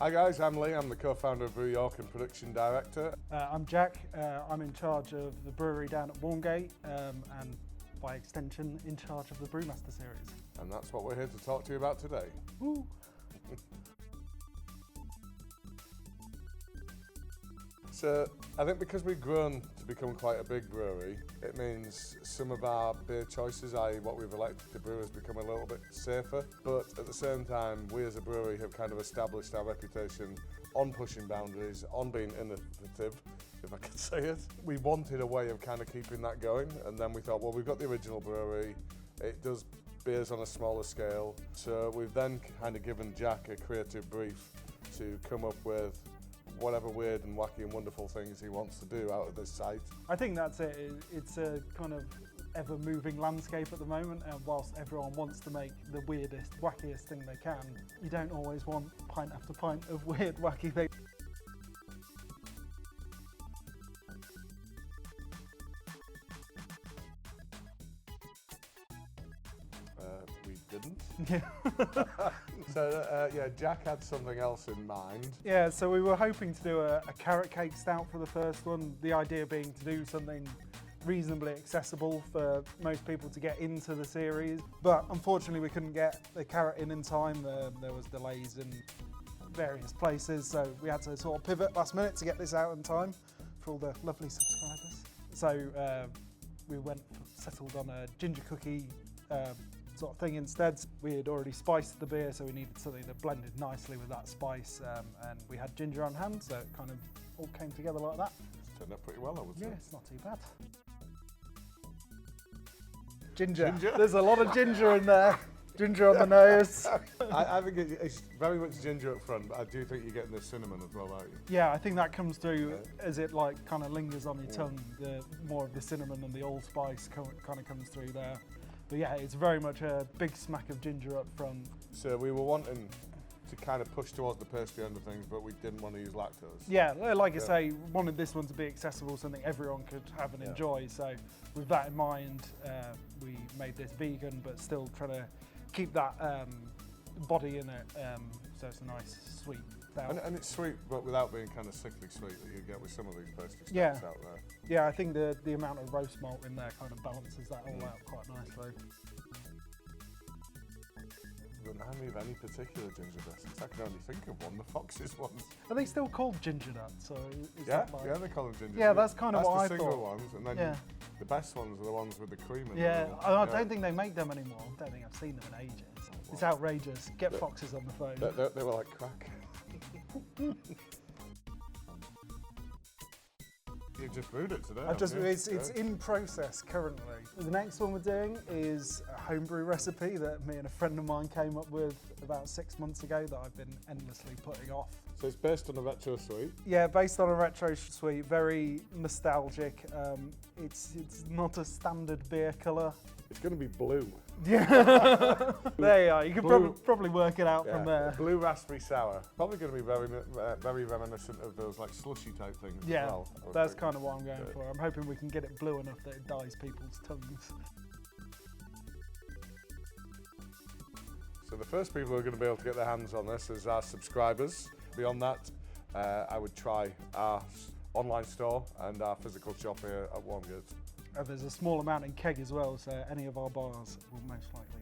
Hi guys, I'm Lee, I'm the co-founder of Brew York and production director. I'm Jack, I'm in charge of the brewery down at Walmgate and by extension in charge of the Brewmaster Series. And that's what we're here to talk to you about today. Woo. So I think because we've grown to become quite a big brewery, it means some of our beer choices, i.e. what we've elected to brew, has become a little bit safer. But at the same time, we as a brewery have kind of established our reputation on pushing boundaries, on being innovative, if I could say it. We wanted a way of kind of keeping that going, and then we thought, well, we've got the original brewery, it does beers on a smaller scale, so we've then kind of given Jack a creative brief to come up with whatever weird and wacky and wonderful things he wants to do out of this site. I think that's it. It's a kind of ever-moving landscape at the moment, and whilst everyone wants to make the weirdest, wackiest thing they can, you don't always want pint after pint of weird, wacky things. We didn't. Yeah. So yeah, Jack had something else in mind. Yeah, so we were hoping to do a carrot cake stout for the first one. The idea being to do something reasonably accessible for most people to get into the series. But unfortunately we couldn't get the carrot in time. There was delays in various places, so we had to sort of pivot last minute to get this out in time for all the lovely subscribers. So we settled on a ginger cookie sort of thing instead. We had already spiced the beer, so we needed something that blended nicely with that spice, and we had ginger on hand, so it kind of all came together like that. It's turned out pretty well, I would say. Yeah, it's not too bad. Ginger. There's a lot of ginger in there. Ginger on the nose. I think it's very much ginger up front, but I do think you're getting the cinnamon as well, aren't you? Yeah, I think that comes through as it like kind of lingers on your tongue. The more of the cinnamon and the allspice kind of comes through there. But yeah, it's very much a big smack of ginger up front. So we were wanting to kind of push towards the pastry end of things, but we didn't want to use lactose. Yeah, like I say, wanted this one to be accessible, something everyone could have and enjoy. So with that in mind, we made this vegan, but still trying to keep that body in it, so it's a nice sweet stout. And it's sweet, but without being kind of sickly sweet that you get with some of these pastry stouts out there. Yeah, I think the amount of roast malt in there kind of balances that all out quite nicely. Remind me of any particular ginger biscuits. I can only think of one, the Fox's ones. Are they still called ginger nuts? Or is Yeah, that like... yeah, they call them ginger. Yeah, that's kind of what I That's the single thought. ones, and then the best ones are the ones with the cream in them. Yeah, I don't think they make them anymore. I don't think I've seen them in ages. It's outrageous. Get Fox's on the phone. They were like crack. You've just brewed it today. It's in process currently. The next one we're doing is a homebrew recipe that me and a friend of mine came up with about 6 months ago that I've been endlessly putting off. So it's based on a retro sweet. Yeah, based on a retro sweet, very nostalgic. It's not a standard beer colour. It's going to be blue. Yeah, there you are. You can probably work it out from there. Blue raspberry sour. Probably going to be very reminiscent of those like slushy type things as well. That's kind of what I'm going for. I'm hoping we can get it blue enough that it dyes people's tongues. So the first people who are going to be able to get their hands on this is our subscribers. Beyond that, I would try our online store and our physical shop here at Walmgate. There's a small amount in keg as well, so any of our bars will most likely